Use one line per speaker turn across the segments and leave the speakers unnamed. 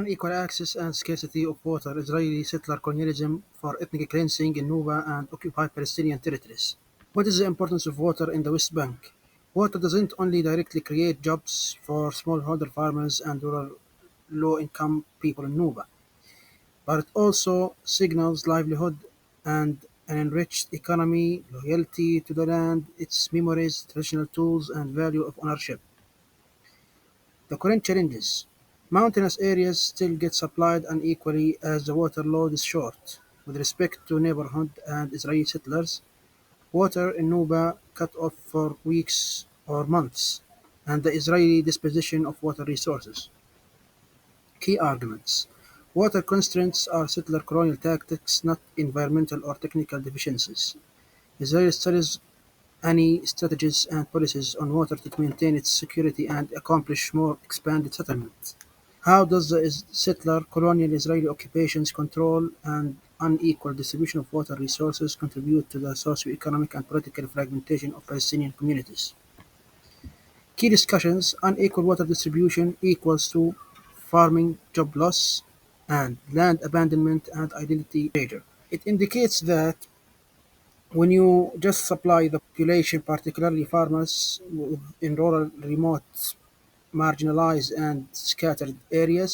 Unequal access and scarcity of water, Israeli settler colonialism for ethnic cleansing in Nuba and occupied Palestinian territories. What is the importance of water in the West Bank? Water doesn't only directly create jobs for smallholder farmers and rural low-income people in Nuba, but it also signals livelihood and an enriched economy, loyalty to the land, its memories, traditional tools, and value of ownership. The current challenges: mountainous areas still get supplied unequally as the water load is short. With respect to neighborhood and Israeli settlers, water in Nuba cut off for weeks or months, and the Israeli disposition of water resources. Key arguments: water constraints are settler colonial tactics, not environmental or technical deficiencies. Israel studies any strategies and policies on water to maintain its security and accomplish more expanded settlement. How does the settler colonial Israeli occupations control and unequal distribution of water resources contribute to the socio-economic and political fragmentation of Palestinian communities? Key discussions: unequal water distribution equals to farming job loss and land abandonment and identity erasure. It indicates that when you just supply the population, particularly farmers in rural, remote, marginalized, and scattered areas,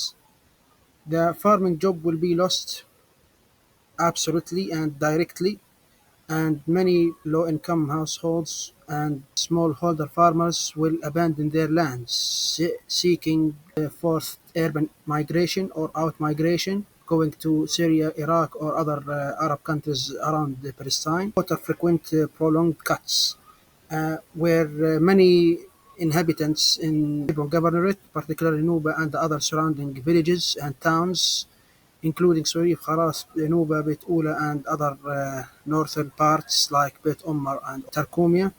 the farming job will be lost absolutely and directly, and many low-income households and smallholder farmers will abandon their lands, seeking forced urban migration or out-migration, going to Syria, Iraq, or other Arab countries around Palestine. Water frequent prolonged cuts, where many inhabitants in Hebron Governorate, particularly Nuba and the other surrounding villages and towns, including Sorif, Kharas, Nuba, Beit Ula, and other northern parts like Beit Omar and Tarkumia,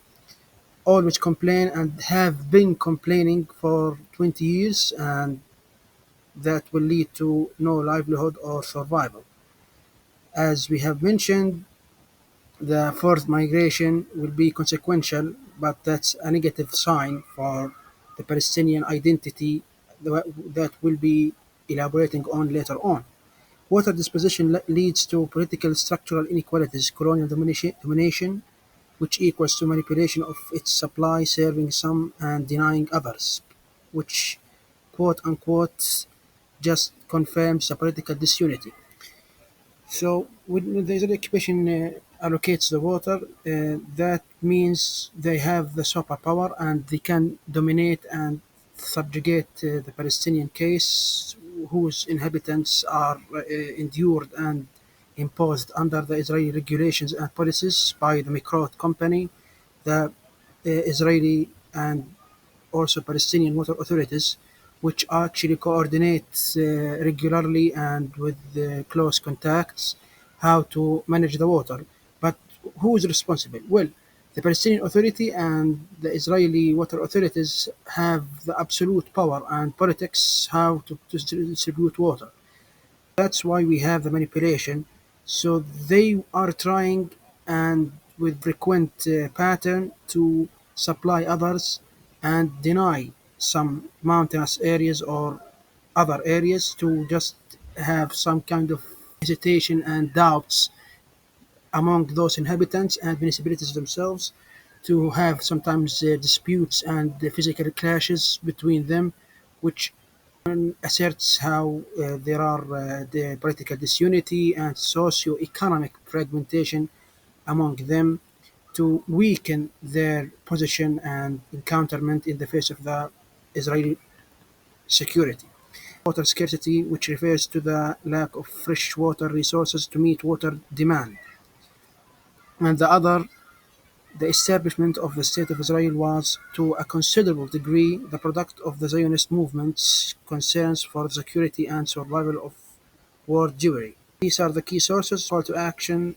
always complain and have been complaining for 20 years, and that will lead to no livelihood or survival. As we have mentioned, the forced migration will be consequential, but that's a negative sign for the Palestinian identity that will be elaborating on later on. Water disposition leads to political structural inequalities, colonial domination, which equals to manipulation of its supply, serving some and denying others, which quote unquote just confirms the political disunity. So when the Israeli occupation allocates the water, that means they have the superpower and they can dominate and subjugate the Palestinian case, whose inhabitants are endured and imposed under the Israeli regulations and policies by the Mikrot company, the Israeli and also Palestinian water authorities, which actually coordinate regularly and with close contacts how to manage the water. But who is responsible? Well, the Palestinian Authority and the Israeli water authorities have the absolute power and politics how to distribute water. That's why we have the manipulation. So they are trying and with frequent pattern to supply others and deny some mountainous areas or other areas to just have some kind of hesitation and doubts among those inhabitants and municipalities themselves to have sometimes disputes and physical clashes between them, which asserts how there are the political disunity and socio-economic fragmentation among them to weaken their position and encounterment in the face of the Israeli security. Water scarcity, which refers to the lack of fresh water resources to meet water demand. And the other, the establishment of the State of Israel was, to a considerable degree, the product of the Zionist movement's concerns for the security and survival of world Jewry. These are the key sources. Call to action: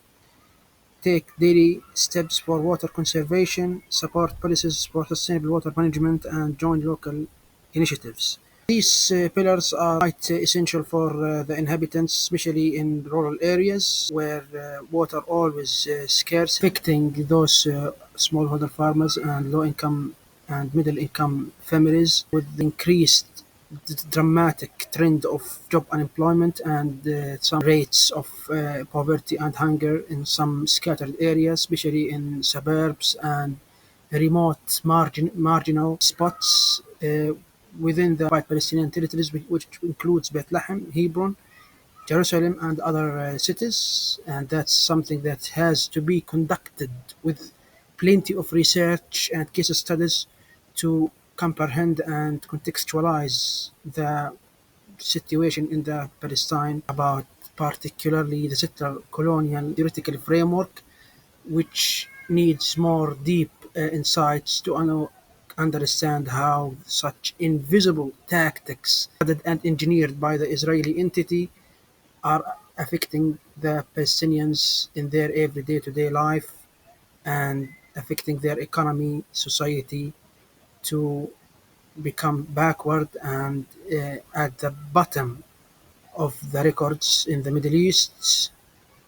take daily steps for water conservation, support policies for sustainable water management, and join local initiatives. These pillars are quite essential for the inhabitants, especially in rural areas where water always scarce, affecting those smallholder farmers and low income and middle income families with increased the dramatic trend of job unemployment and some rates of poverty and hunger in some scattered areas, especially in suburbs and remote marginal spots within the occupied Palestinian territories, which includes Bethlehem, Hebron, Jerusalem, and other cities. And that's something that has to be conducted with plenty of research and case studies to comprehend and contextualize the situation in the Palestine about particularly the settler colonial theoretical framework, which needs more deep insights to understand how such invisible tactics studied and engineered by the Israeli entity are affecting the Palestinians in their everyday to day life and affecting their economy, society to become backward and at the bottom of the records in the Middle East